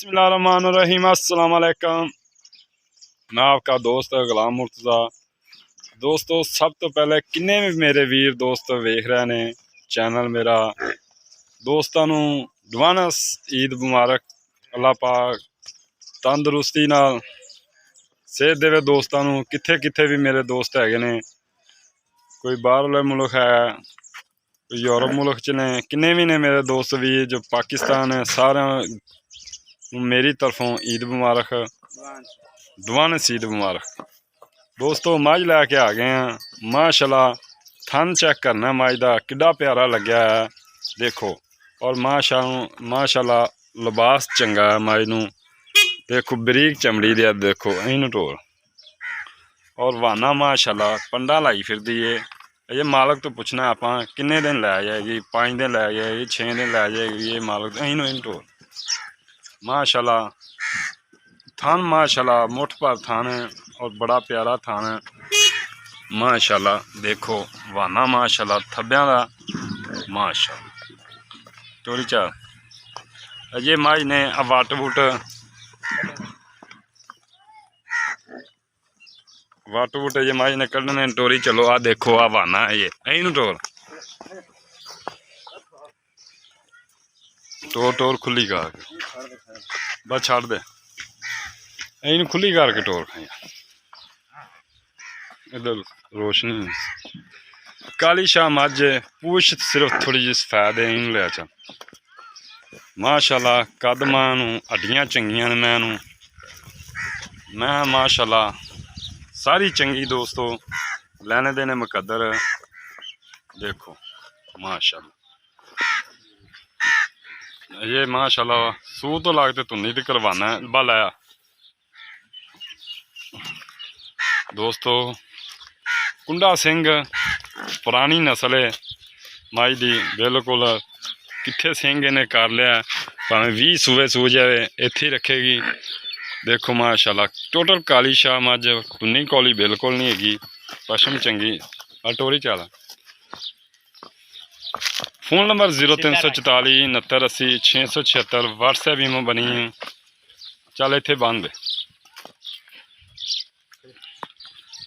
बिस्मिल्लाहिर्रहमानिर्रहीम अस्सलाम वालेकुम। मैं आपका दोस्त गुलाम मुर्तज़ा। दोस्तों सब तो पहले किन्ने भी मेरे वीर दोस्त वेख रहे ने चैनल मेरा, दोस्तों नूं एडवांस ईद मुबारक। अल्लाह पाक तंदुरुस्ती नाल सेहत देवे दोस्तों नूं। कित्थे कित्थे भी मेरे दोस्त हैगे ने, कोई बाहरले मुल्क है, कोई यूरोप मुल्क च ने, किन्ने भी ने मेरे दोस्त भी जो पाकिस्तान है, सारे मेरी तरफों ईद मुबारक, एडवांस ईद मुबारक। दोस्तों मझ लैके आ गए हैं माशाल्लाह। थन चेक करना मझ का किड्डा प्यारा लग्या है देखो, और माशाल्लाह लिबास चंगा है मझ नूं देखो, बरीक चमड़ी दे देखो इन ढोल, और वाना माशाल्लाह पंडा लाई फिरदी है। ये मालक तो पुछना आप किन्ने दिन लै जाएगी, 5 दिन लै जाएगी, 6 दिन लै जाएगी, ये मालक इन ढोल माशाल्लाह। थान माशाल्लाह मुठ पर थान है और बड़ा प्यारा थान है माशाल्लाह। देखो वाना माशाल्लाह थब्बियां दा माशाल्लाह। टोरी चाल अजे मझ ने वट वुट ये मझ ने कढ़ने टोरी। चलो आ देखो आ वाना है, ये इन टोर टोर टोर खुली कर बस छड़ दे, इन खुली करके टोर खाई। इधर रोशनी काली शाह मझ पूछ सिर्फ थोड़ी जी सफेद है, इन लिया चल माशाल्लाह। कदमां नूं हड्डियां चंगियां ने, मैं माशाल्लाह सारी चंगी। दोस्तों लेने देने मुकद्दर देखो माशाल्लाह। ये माशाल्लाह सूह तो लगते धुनी तो करवाना है भला। दोस्तों कुंडा सिंह पुरानी नस्ल है मझ दी, बिल्कुल कित्थे सिंह इन्हें कर लिया, भावें 20 सूए सूह जाए इत्थे रखेगी। देखो माशाल्लाह टोटल काली शाह मझ, धुनी कौली बिल्कुल नहीं हैगी, पशम चंगी। टोरी चल फोन नंबर 0344 69 80 676 व्हाट्सएप ईमो बनी है। चल इत्थे बंद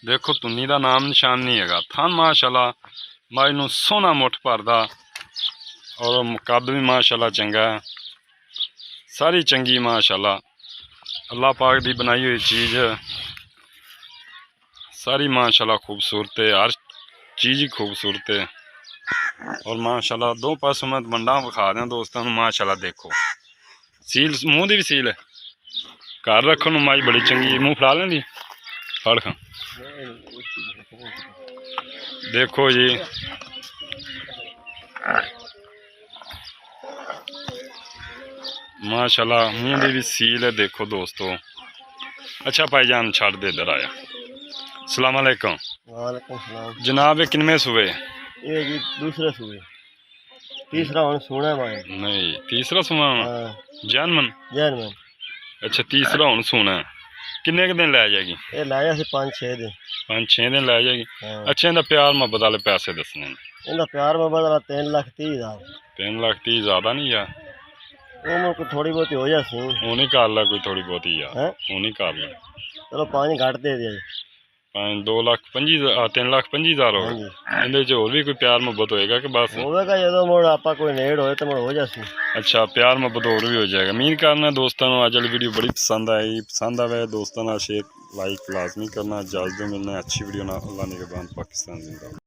देखो, तुन्नी का नाम निशान नहीं है। थान माशाल्लाह मझ नूं सोहना मुठ भरदा, और कद भी माशाल्लाह चंगा है, सारी चंगी माशाल्लाह। अल्लाह पाक दी बनाई हुई चीज़ सारी माशाल्लाह खूबसूरत है, हर चीज़ ही खूबसूरत है। और माशाल्लाह दो पासों मैं मंडा विखा दें दोस्तों माशाल्लाह। देखो सील मूँह की भी सील है, घर रखने मझ बड़ी चंगी, मूँह फड़ा लेंदी फड़ खां। देखो जी माशाल्लाह मूँह की भी सील है देखो दोस्तों। अच्छा भाईजान छड़ दे इधर आया। अस्सलाम वालेकुम। वालेकुम सलाम जनाब ये किनवे सूबे? ये जी दूसरे सूबे, तीसरा हुण सुना है नहीं तीसरा सुना जैनमन। जैनमन अच्छा तीसरा हुण सुना। किन्ने दिन लै जाएगी? ये लाया सी 5-6 दिन। 5-6 दिन लै जाएगी। अच्छा इनका प्यार मोहब्बत वाले पैसे दसने ने? इनका प्यार मोहब्बत वाला 3,30,000। 3,30,000 ज़्यादा नहीं यार? वो को थोड़ी बहुत हो जासी, वो नहीं कर ला कोई थोड़ी बहुत ही यार, वो नहीं कर ला। चलो 5 घट दे दिया। 3,25,000 हो गए। इहदे च होर भी कोई प्यार मोहब्बत होएगा कि बस होगा जो मुड़ आपा कोई नेड़ होए तो मुड़ हो जासी। अच्छा प्यार मोहब्बत और भी हो जाएगा। उम्मीद करना दोस्तों अज वाली वीडियो बड़ी पसंद आई, पसंद आवे दोस्तों शेयर लाइक लाजमी करना। इजाज़त मिलना अच्छी वीडियो ना। अल्लाह निगहबान पाकिस्तान जिंदाबाद।